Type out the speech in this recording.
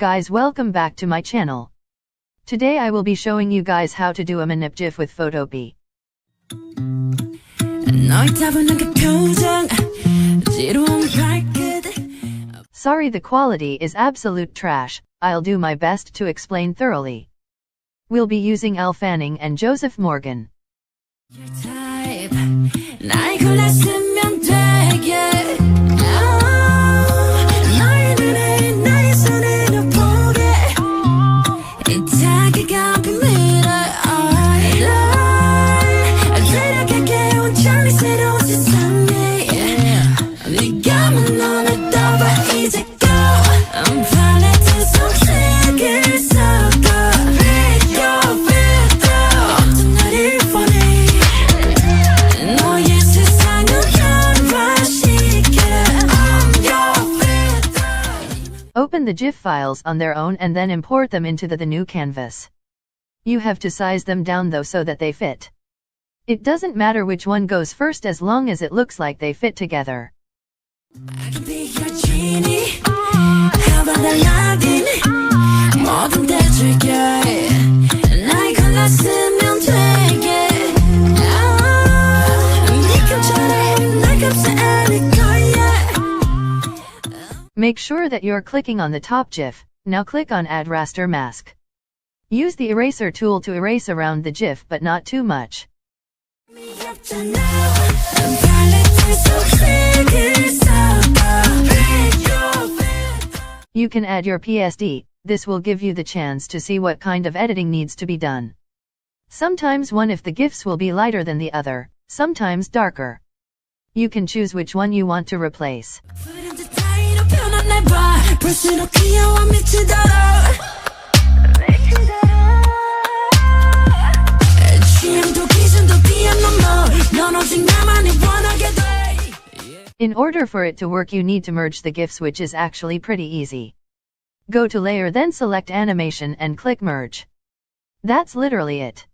Guys, welcome back to my channel. Today I will be showing you guys how to do a manip GIF with photopea. Sorry, the quality is absolute trash. I'll do my best to explain thoroughly. We'll be using Elle Fanning and Joseph Morgan. Open the GIF files on their own and then import them into the new canvas. You have to size them down though so that they fit. It doesn't matter which one goes first as long as it looks like they fit together. I can be your genie. How about Aladdin? 뭐든 대줄게. 날 골랐으면 되게. 네꿈처럼 날 감싸 안을 거야. Make sure that you're clicking on the top GIF. Now click on Add Raster Mask. Use the eraser tool to erase around the GIF but not too much. You can add your PSD. This will give you the chance to see what kind of editing needs to be done. Sometimes one if the GIFs will be lighter than the other, sometimes darker. You can choose which one you want to replace. In order for it to work, you need to merge the GIFs, which is actually pretty easy. Go to Layer, then select Animation and click Merge. That's literally it.